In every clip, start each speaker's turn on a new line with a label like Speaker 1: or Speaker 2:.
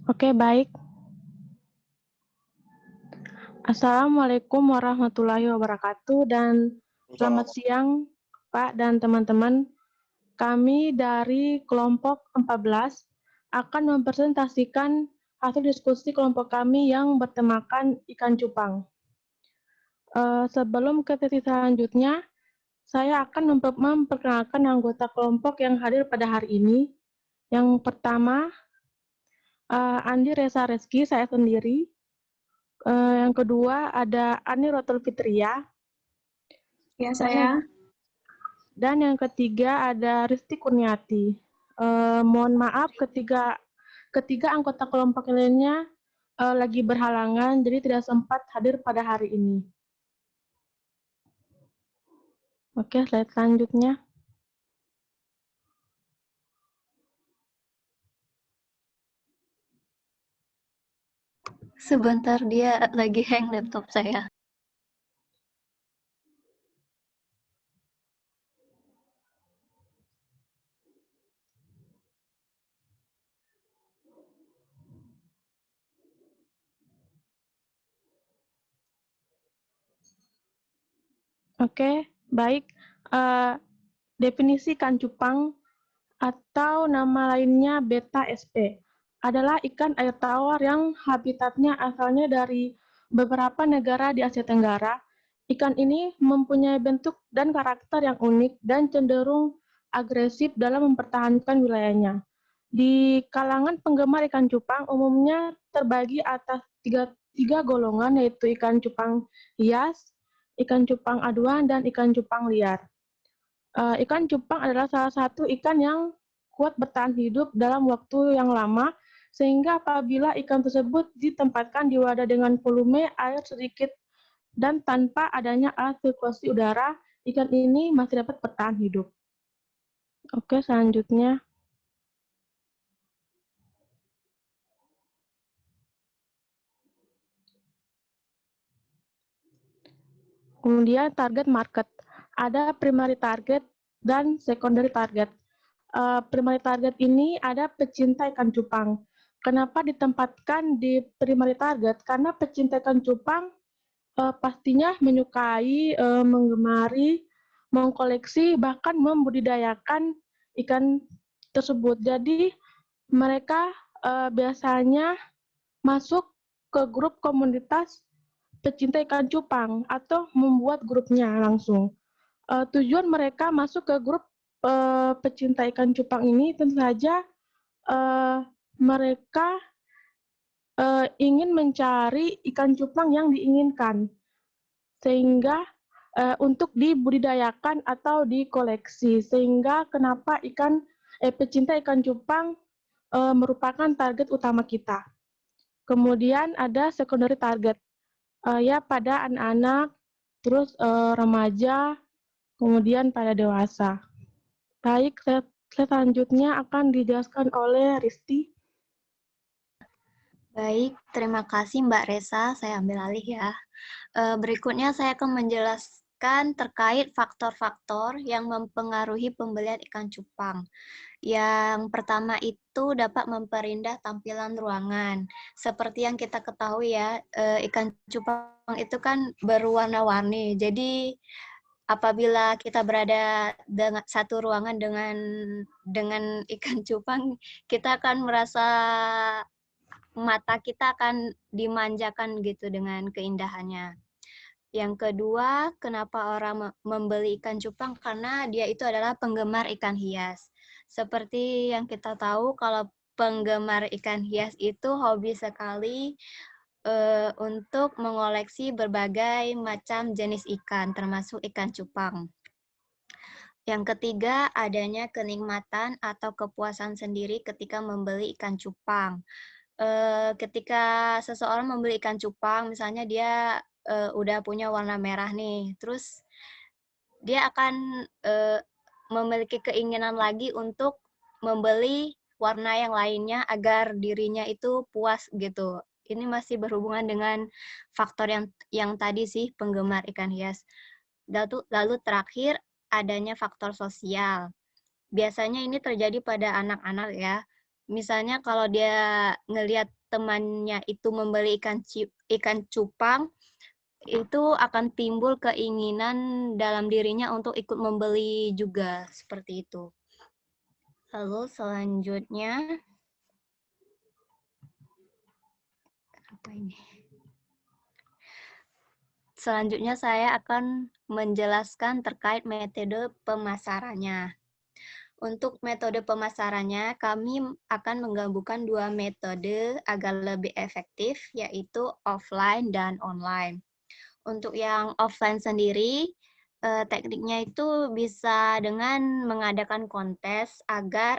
Speaker 1: Oke, baik. Assalamualaikum warahmatullahi wabarakatuh dan selamat siang Pak dan teman-teman. Kami dari kelompok 14 akan mempresentasikan hasil diskusi kelompok kami yang bertemakan ikan cupang. Sebelum ke sesi selanjutnya, saya akan memperkenalkan anggota kelompok yang hadir pada hari ini. Yang pertama, Andi Reza Reski, saya sendiri. Yang kedua ada Ani Rotul Fitria.
Speaker 2: Ya, saya.
Speaker 1: Dan yang ketiga ada Risti Kurniati. Mohon maaf ketiga anggota kelompok lainnya lagi berhalangan, jadi tidak sempat hadir pada hari ini. Oke, slide selanjutnya.
Speaker 2: Sebentar, dia lagi hang laptop saya.
Speaker 1: Oke, baik. Definisi ikan cupang atau nama lainnya beta SP adalah ikan air tawar yang habitatnya asalnya dari beberapa negara di Asia Tenggara. Ikan ini mempunyai bentuk dan karakter yang unik dan cenderung agresif dalam mempertahankan wilayahnya. Di kalangan penggemar ikan cupang umumnya terbagi atas tiga golongan, yaitu ikan cupang hias, ikan cupang aduan, dan ikan cupang liar. Ikan cupang adalah salah satu ikan yang kuat bertahan hidup dalam waktu yang lama, sehingga apabila ikan tersebut ditempatkan di wadah dengan volume air sedikit dan tanpa adanya alat sirkulasi udara, ikan ini masih dapat bertahan hidup. Oke, selanjutnya. Kemudian target market. Ada primary target dan secondary target. Primary target ini ada pecinta ikan cupang. Kenapa ditempatkan di primary target? Karena pecinta ikan cupang pastinya menyukai, menggemari, mengkoleksi, bahkan membudidayakan ikan tersebut. Jadi mereka biasanya masuk ke grup komunitas pecinta ikan cupang atau membuat grupnya langsung. Tujuan mereka masuk ke grup pecinta ikan cupang ini tentu saja mereka ingin mencari ikan cupang yang diinginkan, sehingga untuk dibudidayakan atau dikoleksi. Sehingga kenapa pecinta ikan cupang merupakan target utama kita. Kemudian ada secondary target, ya pada anak-anak, terus remaja, kemudian pada dewasa. Baik, selanjutnya akan dijelaskan oleh Risti.
Speaker 2: Baik, terima kasih Mbak Reza. Saya ambil alih ya. Berikutnya saya akan menjelaskan terkait faktor-faktor yang mempengaruhi pembelian ikan cupang. Yang pertama itu dapat memperindah tampilan ruangan. Seperti yang kita ketahui ya, ikan cupang itu kan berwarna-warni. Jadi apabila kita berada dengan satu ruangan dengan ikan cupang, kita akan merasa mata kita akan dimanjakan gitu dengan keindahannya. Yang kedua, kenapa orang membeli ikan cupang? Karena dia itu adalah penggemar ikan hias. Seperti yang kita tahu, kalau penggemar ikan hias itu hobi sekali untuk mengoleksi berbagai macam jenis ikan, termasuk ikan cupang. Yang ketiga, adanya kenikmatan atau kepuasan sendiri ketika membeli ikan cupang. Ketika seseorang membeli ikan cupang, misalnya dia udah punya warna merah nih, terus dia akan memiliki keinginan lagi untuk membeli warna yang lainnya agar dirinya itu puas gitu. Ini masih berhubungan dengan faktor yang tadi sih, penggemar ikan hias. Lalu terakhir, adanya faktor sosial. Biasanya ini terjadi pada anak-anak ya. misalnya kalau dia ngelihat temannya itu membeli ikan cupang, itu akan timbul keinginan dalam dirinya untuk ikut membeli juga, seperti itu. Lalu selanjutnya, apa ini? Selanjutnya saya akan menjelaskan terkait metode pemasarannya. Untuk metode pemasarannya, kami akan menggabungkan dua metode agar lebih efektif, yaitu offline dan online. Untuk yang offline sendiri, tekniknya itu bisa dengan mengadakan kontes agar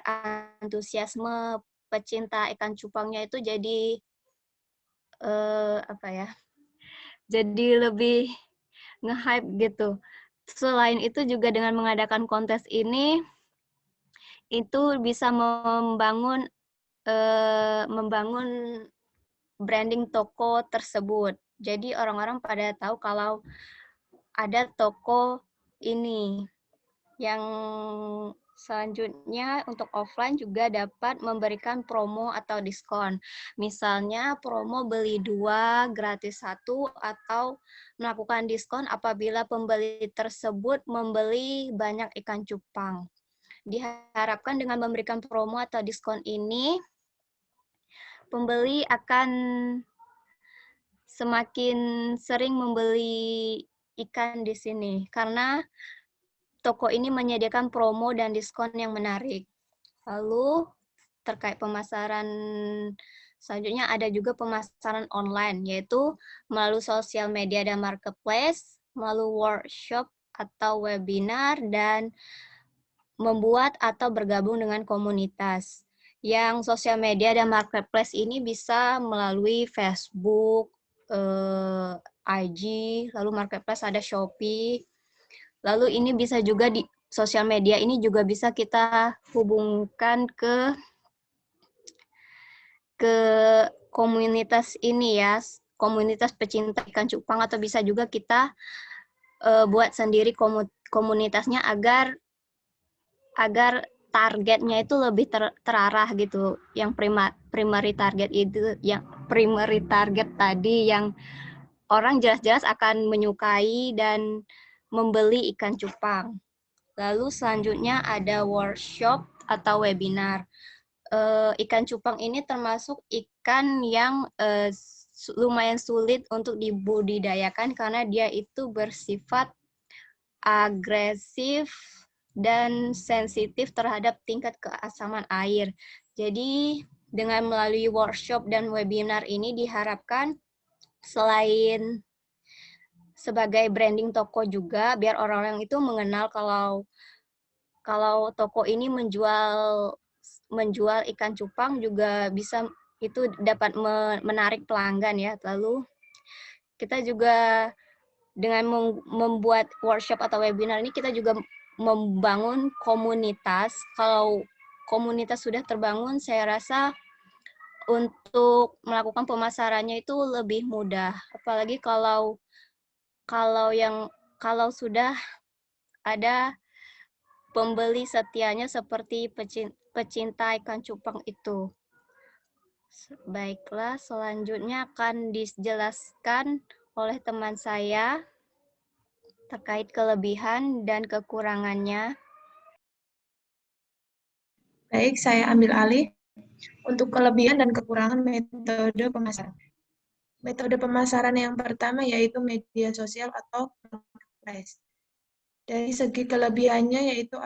Speaker 2: antusiasme pecinta ikan cupangnya itu jadi apa ya? Jadi lebih nge-hype gitu. Selain itu juga dengan mengadakan kontes ini itu bisa membangun branding toko tersebut. Jadi orang-orang pada tahu kalau ada toko ini. Yang selanjutnya untuk offline juga dapat memberikan promo atau diskon. Misalnya promo beli 2 gratis 1 atau melakukan diskon apabila pembeli tersebut membeli banyak ikan cupang. Diharapkan dengan memberikan promo atau diskon ini, pembeli akan semakin sering membeli ikan di sini karena toko ini menyediakan promo dan diskon yang menarik. Lalu terkait pemasaran selanjutnya ada juga pemasaran online, yaitu melalui sosial media dan marketplace, melalui workshop atau webinar, dan membuat atau bergabung dengan komunitas. Yang sosial media dan marketplace ini bisa melalui Facebook, IG, lalu marketplace ada Shopee. Lalu ini bisa juga di sosial media ini juga bisa kita hubungkan ke komunitas ini ya, komunitas pecinta ikan cupang, atau bisa juga kita buat sendiri komunitasnya agar targetnya itu lebih terarah gitu. Yang primary target itu, yang primary target tadi yang orang jelas-jelas akan menyukai dan membeli ikan cupang. Lalu selanjutnya ada workshop atau webinar. Ikan cupang ini termasuk ikan yang lumayan sulit untuk dibudidayakan karena dia itu bersifat agresif dan sensitif terhadap tingkat keasaman air. Jadi dengan melalui workshop dan webinar ini diharapkan selain sebagai branding toko juga biar orang-orang itu mengenal kalau toko ini menjual ikan cupang juga bisa itu dapat menarik pelanggan ya. Lalu kita juga dengan membuat workshop atau webinar ini kita juga membangun komunitas. Kalau komunitas sudah terbangun, saya rasa untuk melakukan pemasarannya itu lebih mudah. Apalagi kalau sudah ada pembeli setianya seperti pecinta ikan cupang itu. Baiklah, selanjutnya akan dijelaskan oleh teman saya terkait kelebihan dan kekurangannya.
Speaker 1: Baik, saya ambil alih untuk kelebihan dan kekurangan metode pemasaran. Metode pemasaran yang pertama yaitu media sosial atau marketplace. Dari segi kelebihannya yaitu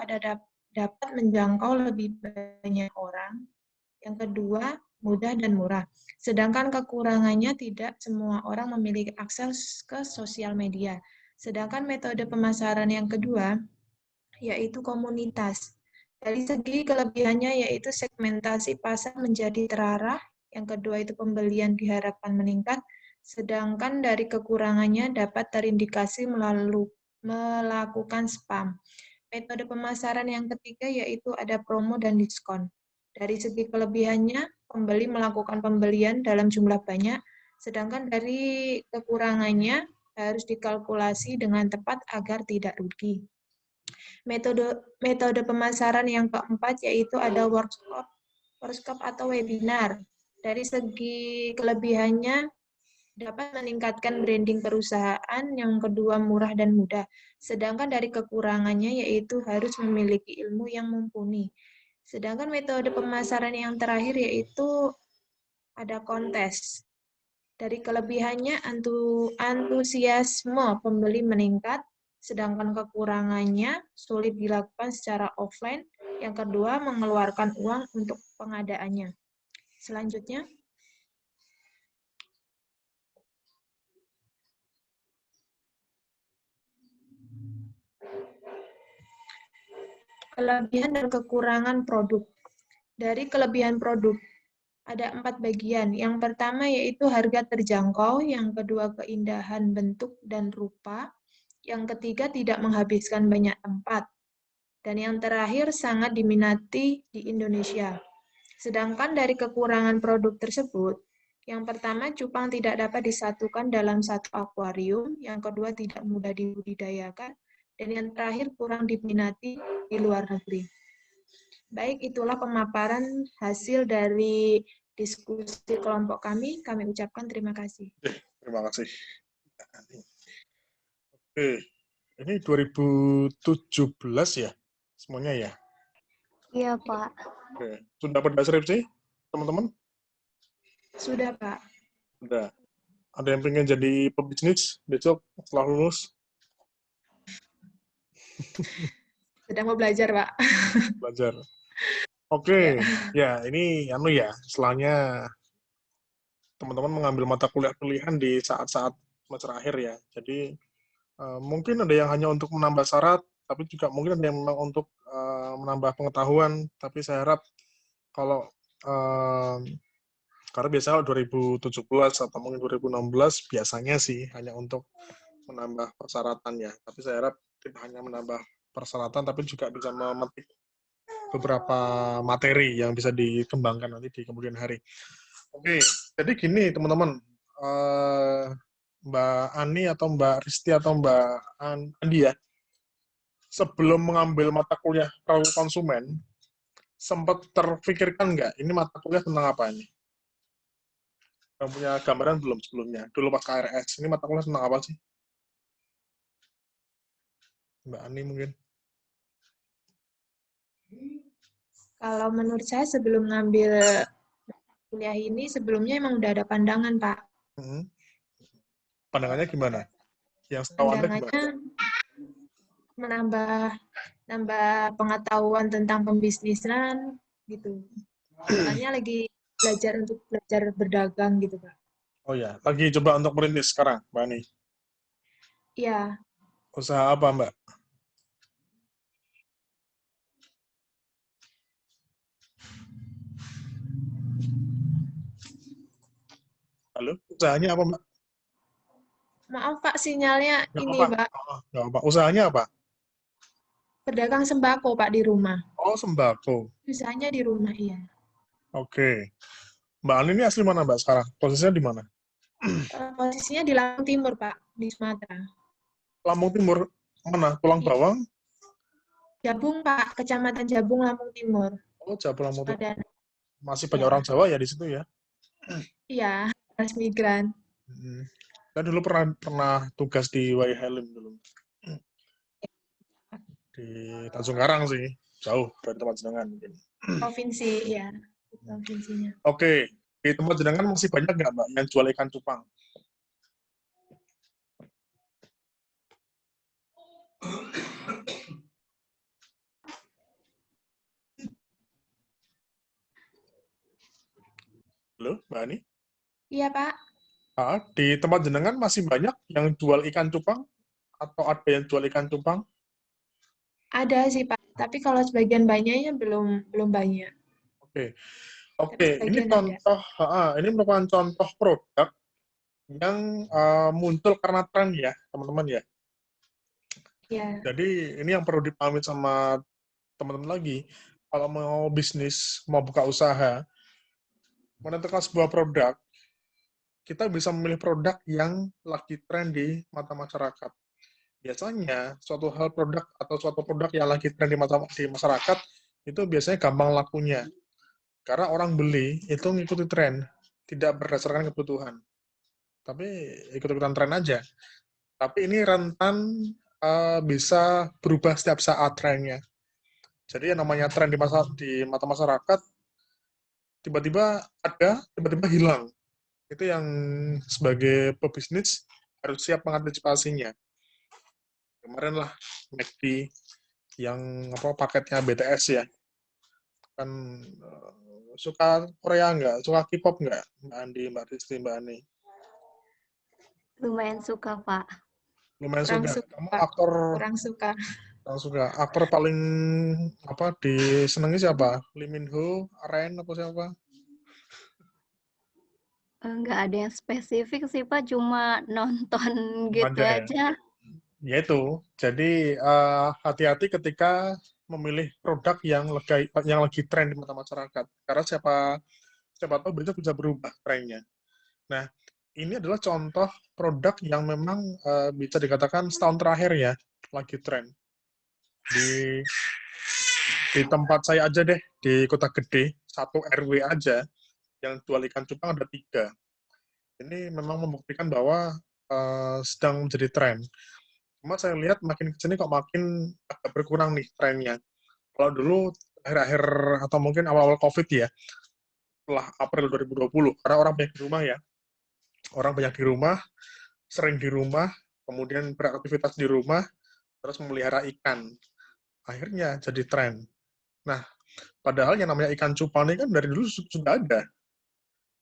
Speaker 1: dapat menjangkau lebih banyak orang. Yang kedua, mudah dan murah. Sedangkan kekurangannya tidak semua orang memiliki akses ke sosial media. Sedangkan metode pemasaran yang kedua yaitu komunitas. Dari segi kelebihannya yaitu segmentasi pasar menjadi terarah. Yang kedua itu pembelian diharapkan meningkat. Sedangkan dari kekurangannya dapat terindikasi melakukan spam. Metode pemasaran yang ketiga yaitu ada promo dan diskon. Dari segi kelebihannya, pembeli melakukan pembelian dalam jumlah banyak, sedangkan dari kekurangannya harus dikalkulasi dengan tepat agar tidak rugi. Metode pemasaran yang keempat yaitu ada workshop
Speaker 3: workshop atau webinar. Dari segi kelebihannya, dapat meningkatkan branding perusahaan, yang kedua murah dan mudah. Sedangkan dari kekurangannya yaitu harus memiliki ilmu yang mumpuni. Sedangkan metode pemasaran yang terakhir yaitu ada kontes. Dari kelebihannya antusiasme pembeli meningkat, sedangkan kekurangannya sulit dilakukan secara offline. Yang kedua mengeluarkan uang untuk pengadaannya. Selanjutnya, kelebihan dan kekurangan produk. Dari kelebihan produk, ada 4 bagian. Yang pertama yaitu harga terjangkau, yang kedua keindahan bentuk dan rupa, yang ketiga tidak menghabiskan banyak tempat, dan yang terakhir sangat diminati di Indonesia. Sedangkan dari kekurangan produk tersebut, yang pertama cupang tidak dapat disatukan dalam satu akuarium, yang kedua tidak mudah dibudidayakan, dan yang terakhir kurang diminati di luar negeri. Baik, itulah pemaparan hasil dari diskusi kelompok kami. Kami ucapkan terima kasih.
Speaker 4: Terima kasih. Oke, ini 2017 ya semuanya ya?
Speaker 2: Iya, Pak.
Speaker 4: Oke. Sudah pada skripsi, teman-teman?
Speaker 3: Sudah, Pak.
Speaker 4: Sudah. Ada yang pengen jadi pebisnis besok setelah lulus?
Speaker 3: Sedang mau belajar, Pak.
Speaker 4: Belajar. Oke, ya ini ya, istilahnya teman-teman mengambil mata kuliah pilihan di saat-saat semester akhir ya. Jadi mungkin ada yang hanya untuk menambah syarat, tapi juga mungkin ada yang memang untuk menambah pengetahuan. Tapi saya harap kalau karena biasanya 2017 atau mungkin 2016 biasanya sih hanya untuk menambah persyaratan ya. Tapi saya harap tidak hanya menambah persyaratan, tapi juga bisa memetik beberapa materi yang bisa dikembangkan nanti di kemudian hari. Oke, jadi gini teman-teman, Mbak Ani atau Mbak Risti atau Mbak Andi ya, sebelum mengambil mata kuliah perahu konsumen, sempat terpikirkan nggak ini mata kuliah tentang apa ini? Yang punya gambaran belum sebelumnya? Dulu pas KRS, ini mata kuliah tentang apa sih? Mbak Ani mungkin?
Speaker 3: Kalau menurut saya sebelum ngambil kuliah ini, sebelumnya emang udah ada pandangan, Pak.
Speaker 4: Pandangannya gimana? Yang setahu Anda gimana?
Speaker 3: Menambah pengetahuan tentang pembisnisan gitu. Soalnya lagi belajar berdagang gitu, Pak.
Speaker 4: Oh ya, lagi coba untuk merintis sekarang, Mbak Ani.
Speaker 3: Iya.
Speaker 4: Usaha apa, Mbak? Halo, usahanya apa, Mbak?
Speaker 3: Maaf, Pak, sinyalnya
Speaker 4: Nggak
Speaker 3: ini,
Speaker 4: apa.
Speaker 3: Pak.
Speaker 4: Nggak apa. Usahanya apa?
Speaker 3: Pedagang sembako, Pak, di rumah.
Speaker 4: Oh, sembako.
Speaker 3: Usahanya di rumah, iya.
Speaker 4: Oke. Mbak Ani ini asli mana, Mbak, sekarang? Posisinya di mana?
Speaker 3: Posisinya di Lampung Timur, Pak, di Sumatera.
Speaker 4: Lampung Timur mana? Tulang Bawang?
Speaker 3: Jabung, Pak, Kecamatan Jabung, Lampung Timur.
Speaker 4: Oh, Jabung Lampung Timur.
Speaker 3: Padahal.
Speaker 4: Masih banyak orang Jawa ya di situ ya?
Speaker 3: Iya, transmigran.
Speaker 4: Saya dulu pernah tugas di Wai Halim dulu. Di Tanjung Karang sih, jauh dari tempat jenengan mungkin.
Speaker 3: Provinsi, ya. Provinsinya.
Speaker 4: Oke, di tempat jenengan masih banyak nggak, Mbak, yang jual ikan cupang? Halo, Mbak Ani?
Speaker 3: Iya, Pak.
Speaker 4: Di tempat jenengan masih banyak yang jual ikan cupang? Atau ada yang jual ikan cupang?
Speaker 3: Ada sih, Pak. Tapi kalau sebagian banyaknya belum banyak.
Speaker 4: Oke. Ini merupakan contoh produk yang muncul karena tren ya, teman-teman ya.
Speaker 3: Ya.
Speaker 4: Jadi ini yang perlu dipahami sama teman-teman lagi. Kalau mau bisnis, mau buka usaha, menentukan sebuah produk, kita bisa memilih produk yang lagi tren di mata masyarakat. Biasanya suatu produk yang lagi tren di masyarakat itu biasanya gampang lakunya. Karena orang beli itu ngikuti tren, tidak berdasarkan kebutuhan. Tapi ikut-ikutan tren aja. Tapi ini rentan bisa berubah setiap saat trennya. Jadi yang namanya tren di mata masyarakat tiba-tiba ada, tiba-tiba hilang. Itu yang sebagai pebisnis harus siap mengantisipasinya. Kemarin lah McD yang paketnya BTS ya, kan suka Korea nggak, suka K-pop nggak, Mbak Andi, Mbak Risti, Mbak Ani?
Speaker 2: Lumayan suka, Pak.
Speaker 4: Lumayan
Speaker 3: Kurang
Speaker 4: suka. Kamu
Speaker 3: suka.
Speaker 4: aktor
Speaker 3: Kurang suka.
Speaker 4: yang suka aktor paling disenangi siapa? Lee Min Ho, Ren apa siapa?
Speaker 2: Nggak ada yang spesifik sih, Pak. Cuma nonton gitu
Speaker 4: Aja ya.
Speaker 2: aja.
Speaker 4: Ya itu. Jadi hati-hati ketika memilih produk yang lagi tren di mata masyarakat. Karena siapa tahu besok bisa berubah trennya. Nah, ini adalah contoh produk yang memang bisa dikatakan setahun terakhir ya lagi tren. Di tempat saya aja deh, di kota gede, 1 RW aja yang jual ikan cupang ada 3. Ini memang membuktikan bahwa sedang menjadi tren. Cuma saya lihat makin kesini kok makin agak berkurang nih trennya. Kalau dulu akhir-akhir atau mungkin awal-awal COVID ya, setelah April 2020, karena orang banyak di rumah ya, orang banyak di rumah, sering di rumah, kemudian beraktivitas di rumah, terus memelihara ikan. Akhirnya jadi tren. Nah, padahal yang namanya ikan cupang ini kan dari dulu sudah ada.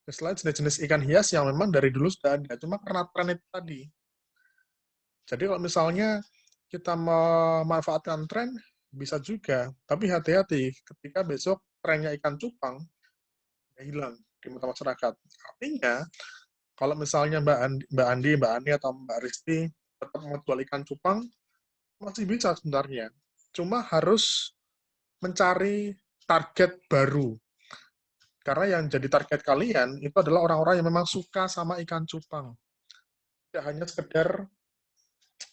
Speaker 4: Selain jenis-jenis ikan hias yang memang dari dulu sudah ada, cuma karena tren itu tadi. Jadi kalau misalnya kita memanfaatkan tren, bisa juga. Tapi hati-hati ketika besok trennya ikan cupang, hilang di mata masyarakat. Artinya, kalau misalnya Mbak Andi, Mbak Ani, atau Mbak Risti tetap menjual ikan cupang, masih bisa sebenarnya. Cuma harus mencari target baru. Karena yang jadi target kalian itu adalah orang-orang yang memang suka sama ikan cupang. Tidak hanya sekedar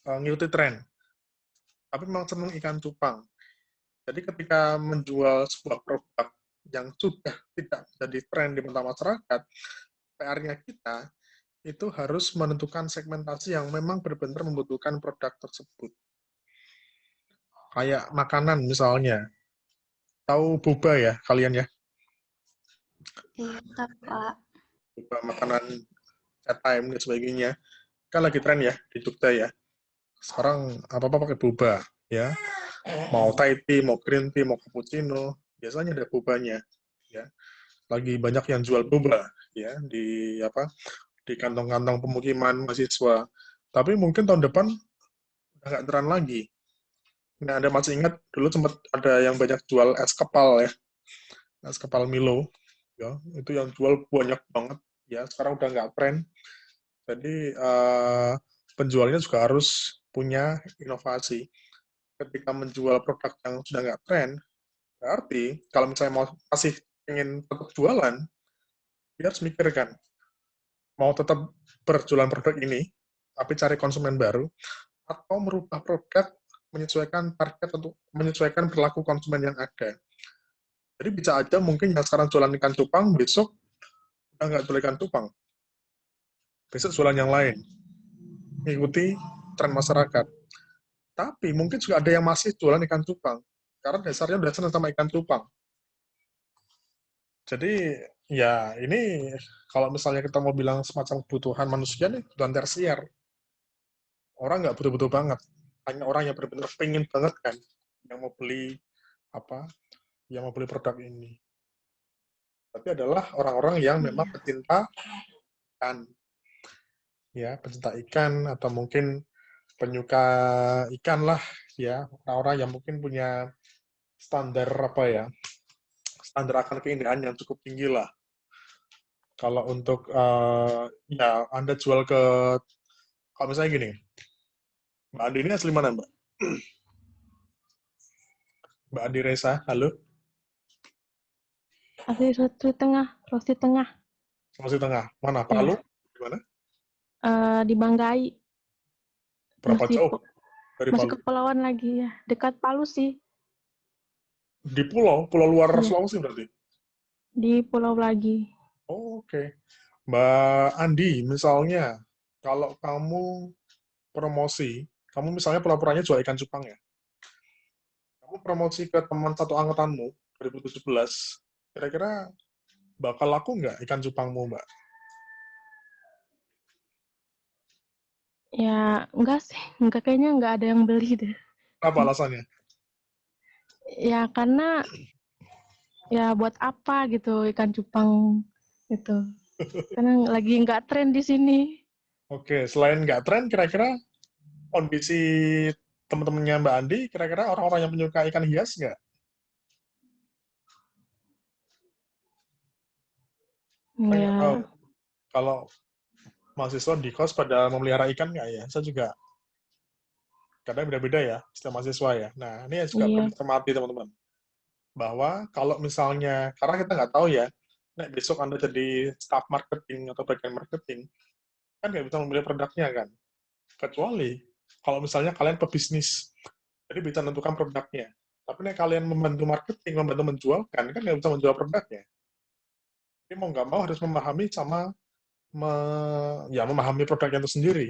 Speaker 4: ngikuti tren, tapi memang senang ikan cupang. Jadi ketika menjual sebuah produk yang sudah tidak jadi tren di mata masyarakat, PR-nya kita itu harus menentukan segmentasi yang memang benar-benar membutuhkan produk tersebut. Kayak makanan misalnya. Tahu boba ya kalian ya?
Speaker 2: Iya, Pak.
Speaker 4: Boba makanan chat time dan sebagainya. Kan lagi tren ya di Jogja ya. Sekarang apa-apa pakai boba ya. Mau Thai tea, mau green tea, mau cappuccino, biasanya ada bobanya ya. Lagi banyak yang jual boba ya di kantong-kantong pemukiman mahasiswa. Tapi mungkin tahun depan udah nggak tren lagi. Nah, Anda masih ingat dulu sempat ada yang banyak jual es kepal ya, es kepal Milo, ya itu yang jual banyak banget ya. Sekarang udah nggak tren. Jadi penjualnya juga harus punya inovasi. Ketika menjual produk yang sudah nggak tren, berarti kalau misalnya masih ingin tetap jualan, dia harus mikirkan mau tetap berjualan produk ini, tapi cari konsumen baru, atau merubah produk menyesuaikan target untuk menyesuaikan perilaku konsumen yang ada. Jadi bisa aja mungkin yang sekarang jualan ikan cupang, besok udah nggak jual ikan cupang. Besok jualan yang lain. Mengikuti tren masyarakat. Tapi mungkin juga ada yang masih jualan ikan cupang. Karena dasarnya udah senang sama ikan cupang. Jadi ya ini kalau misalnya kita mau bilang semacam kebutuhan manusia nih, kebutuhan tersier. Orang nggak butuh-butuh banget. Hanya orang yang benar-benar pengen banget kan, yang mau beli yang mau beli produk ini. Tapi adalah orang-orang yang memang pecinta ikan, ya pecinta ikan atau mungkin penyuka ikan lah, ya orang-orang yang mungkin punya standar standar akan keindahan yang cukup tinggi lah. Kalau untuk ya Anda jual kalau misalnya gini, Mbak Andi ini asli mana Mbak? Mbak Andi Reza, halo?
Speaker 1: Asli Sulawesi Tengah, Sulawesi Tengah.
Speaker 4: Sulawesi Tengah, mana?
Speaker 1: Ya.
Speaker 4: Palu? Di mana?
Speaker 1: Di Banggai.
Speaker 4: Berapa jauh dari
Speaker 1: masih
Speaker 4: Palu?
Speaker 1: kepulauan lagi ya, dekat Palu sih.
Speaker 4: Di pulau luar
Speaker 1: Iya.
Speaker 4: Sulawesi berarti?
Speaker 1: di Pulau Lagi.
Speaker 4: Oh, oke. Mbak Andi, misalnya, kalau kamu promosi, kamu misalnya pura-puranya jual ikan cupang ya, kamu promosi ke teman satu angkatanmu, 2017, kira-kira bakal laku nggak ikan cupangmu, Mbak?
Speaker 1: Ya, enggak sih. Enggak, kayaknya enggak ada yang beli deh.
Speaker 4: Apa alasannya?
Speaker 1: Ya, karena ya buat apa gitu ikan cupang itu. Karena lagi enggak tren di sini.
Speaker 4: Oke, selain nggak tren, kira-kira kondisi teman-temannya Mbak Andi, kira-kira orang-orang yang menyuka ikan hias nggak? Saya nggak tahu.
Speaker 1: Ya,
Speaker 4: Kalau mahasiswa di kos pada memelihara ikan nggak ya? Saya juga kadang beda-beda ya, setiap mahasiswa ya. Nah, ini juga perlu
Speaker 1: iya.
Speaker 4: dicermati teman-teman. Bahwa kalau misalnya, karena kita nggak tahu ya, nek besok Anda jadi staff marketing atau bagian marketing, kan nggak bisa memilih produknya kan. Kecuali kalau misalnya kalian pebisnis, jadi bisa menentukan produknya. Tapi nek kalian membantu marketing, membantu menjualkan, kan nggak bisa menjual produknya. Jadi mau nggak mau harus memahami sama ya memahami produknya itu sendiri.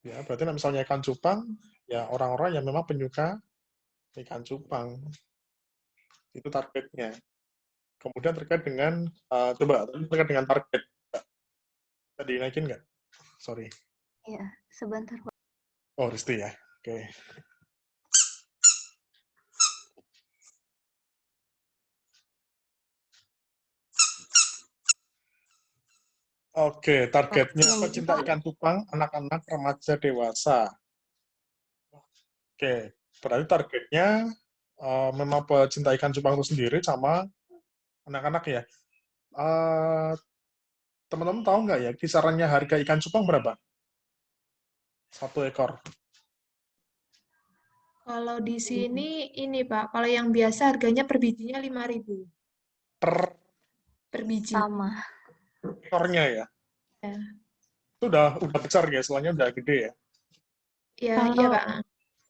Speaker 4: Ya, berarti nek misalnya ikan cupang, ya orang-orang yang memang penyuka ikan cupang. Itu targetnya. Kemudian terkait dengan, coba terkait dengan target. Bisa dinaikin nggak? Sorry.
Speaker 2: Iya, sebentar, Pak.
Speaker 4: Oh, Risti ya. Oke. Oke,
Speaker 2: Pak,
Speaker 4: targetnya
Speaker 2: belum
Speaker 4: pecinta
Speaker 2: bisa.
Speaker 4: ikan cupang, anak-anak, remaja, dewasa. Oke, berarti targetnya memang pecinta ikan cupang itu sendiri sama anak-anak ya. Eh, Teman-teman tahu nggak ya kisarannya harga ikan cupang berapa? Satu ekor.
Speaker 3: Kalau di sini ini Pak, kalau yang biasa harganya per bijinya 5.000
Speaker 4: Per
Speaker 3: per biji.
Speaker 2: Sama.
Speaker 4: ekornya ya.
Speaker 3: Ya,
Speaker 4: Itu udah besar ya, istilahnya udah gede ya.
Speaker 3: ya iya
Speaker 1: Kalau
Speaker 3: Kak.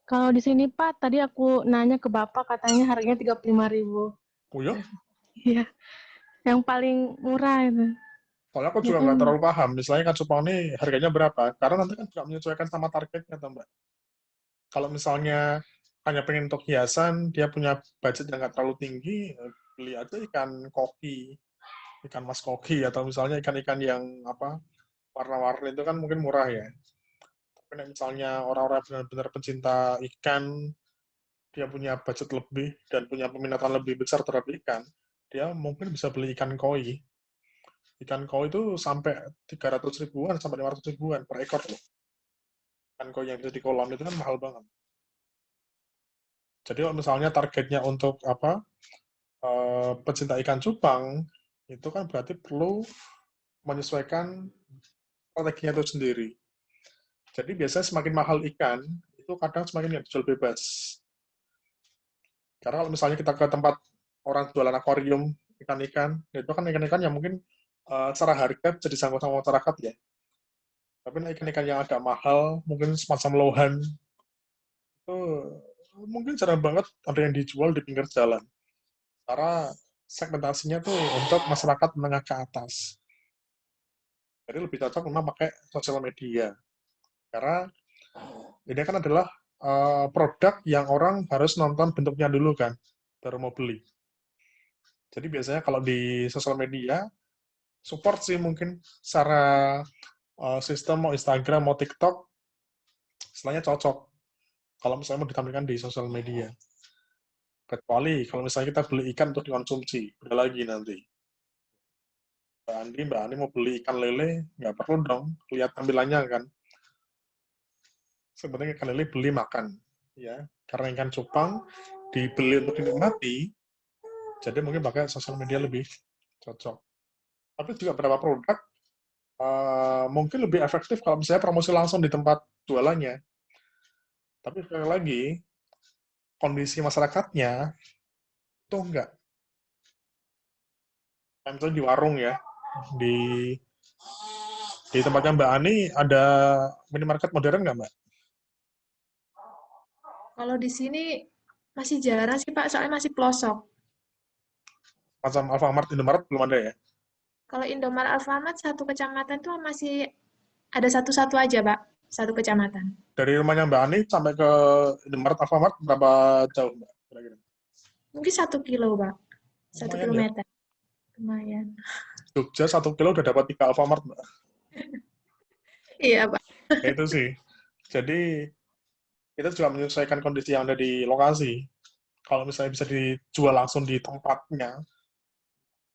Speaker 1: kalau di sini Pak, tadi aku nanya ke Bapak katanya harganya 35.000.
Speaker 4: Oh ya?
Speaker 1: Iya, yang paling murah itu.
Speaker 4: Soalnya aku juga nggak
Speaker 1: Mm-mm.
Speaker 4: terlalu paham, misalnya ikan cupang ini harganya berapa. Karena nanti kan juga menyesuaikan sama targetnya, toh, Mbak. Kalau misalnya hanya pengen untuk hiasan, dia punya budget yang nggak terlalu tinggi, beli aja ikan koki, ikan mas koki, atau misalnya ikan-ikan yang apa warna-warni itu kan mungkin murah ya. Tapi misalnya orang-orang benar-benar pencinta ikan, dia punya budget lebih dan punya peminatan lebih besar terhadap ikan, dia mungkin bisa beli ikan koi. Ikan koi itu sampai 300 ribuan sampai 500 ribuan per ekor loh. Ikan koi yang bisa di kolam itu kan mahal banget. Jadi kalau misalnya targetnya untuk apa pecinta ikan cupang, itu kan berarti perlu menyesuaikan strateginya itu sendiri. Jadi biasanya semakin mahal ikan, itu kadang semakin nggak dijual bebas. Karena kalau misalnya kita ke tempat orang jualan akuarium ikan-ikan, itu kan ikan-ikan yang mungkin secara harga bisa disangkut sama masyarakat ya. Tapi ikan-ikan yang agak mahal, mungkin semacam lohan, itu mungkin jarang banget ada yang dijual di pinggir jalan. Karena segmentasinya tuh untuk masyarakat menengah ke atas. Jadi lebih cocok memang pakai sosial media. Karena ini kan adalah produk yang orang harus nonton bentuknya dulu kan, baru mau beli. Jadi biasanya kalau di sosial media, support sih mungkin secara sistem mau Instagram, mau TikTok, istilahnya cocok. Kalau misalnya mau ditampilkan di sosial media. Kecuali kalau misalnya kita beli ikan untuk dikonsumsi, beda lagi nanti. Mbak Andi mau beli ikan lele, nggak perlu dong lihat tampilannya kan. Sebenarnya ikan lele beli makan, ya. Karena ikan cupang dibeli untuk dinikmati, jadi mungkin pakai sosial media lebih cocok. Tapi juga beberapa produk mungkin lebih efektif kalau misalnya promosi langsung di tempat jualannya. Tapi sekali lagi, kondisi masyarakatnya itu enggak. Misalnya di warung ya, di tempatnya Mbak Ani ada minimarket modern nggak, Mbak?
Speaker 3: Kalau di sini masih jarang sih Pak, soalnya masih pelosok.
Speaker 4: Macam Alfamart, Indomaret belum ada ya?
Speaker 3: Kalau Indomaret, Alfamart satu kecamatan tuh masih ada satu-satu aja, Pak. Satu kecamatan.
Speaker 4: Dari rumahnya Mbak Ani sampai ke Indomaret, Alfamart berapa jauh, Mbak? Kira-kira?
Speaker 3: Mungkin 1 kilo, Pak. 1
Speaker 4: Lumayan ya.
Speaker 3: kilometer. Lumayan.
Speaker 4: Jogja 1 kilo udah dapat 3 Alfamart, Mbak.
Speaker 3: Iya, Pak.
Speaker 4: Ya, itu sih. Jadi kita juga menyesuaikan kondisi yang ada di lokasi. Kalau misalnya bisa dijual langsung di tempatnya,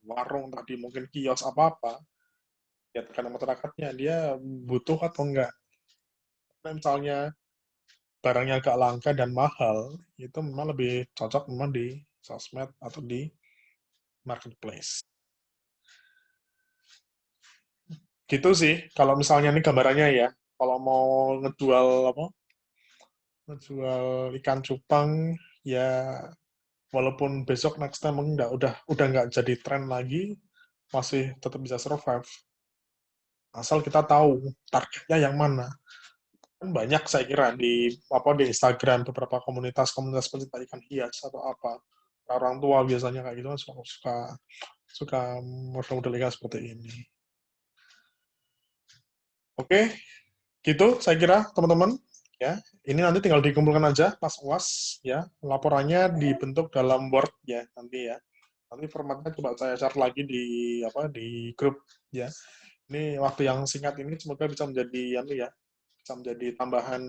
Speaker 4: warung tadi, mungkin kios apa-apa, ya tergantung masyarakatnya, dia butuh atau enggak. Nah, misalnya barangnya agak langka dan mahal, itu memang lebih cocok memang di sosmed atau di marketplace. Gitu sih, kalau misalnya ini gambarannya ya, kalau mau ngejual apa, ngejual ikan cupang, ya walaupun besok next time mungkin udah nggak jadi tren lagi, masih tetap bisa survive. Asal kita tahu targetnya yang mana. Kan banyak saya kira di Instagram beberapa komunitas pecinta ikan hias atau apa. Orang tua biasanya kayak gitu kan suka model-model ikan seperti ini. Oke, gitu saya kira teman-teman. Ya, ini nanti tinggal dikumpulkan aja Mas UAS ya. Laporannya dibentuk dalam Word ya nanti ya. Nanti formatnya coba saya share lagi di grup ya. Ini waktu yang singkat ini semoga bisa menjadi bisa menjadi tambahan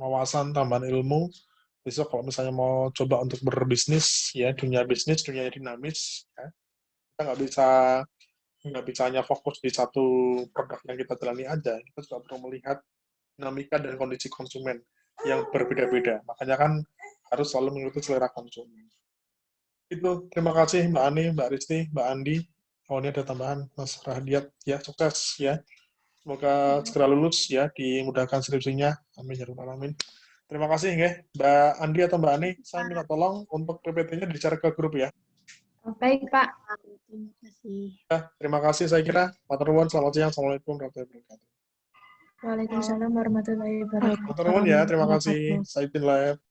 Speaker 4: wawasan, tambahan ilmu. Besok kalau misalnya mau coba untuk berbisnis ya, dunia bisnis, dunia dinamis ya. Kita nggak bisa hanya fokus di satu produk yang kita jalani aja. Kita juga perlu melihat dinamika dan kondisi konsumen yang berbeda-beda. Makanya kan harus selalu mengikuti selera konsumen. Itu, terima kasih Mbak Ani, Mbak Risti, Mbak Andi. Oh, ini ada tambahan, Mas Rahdiat. Ya, sukses ya. Semoga segera lulus ya, dimudahkan skripsinya. Amin ya rabbal alamin. Terima kasih ya, Mbak Andi atau Mbak Ani. Saya minta tolong untuk PPT-nya di-share ke grup ya.
Speaker 3: Baik, Pak.
Speaker 2: Terima kasih.
Speaker 4: Ya, terima kasih saya kira. Matur nuwun, selamat siang. Assalamualaikum warahmatullahi wabarakatuh.
Speaker 3: Waalaikumsalam warahmatullahi wabarakatuh.
Speaker 4: Matur nuwun ya, terima kasih. Saya izin live.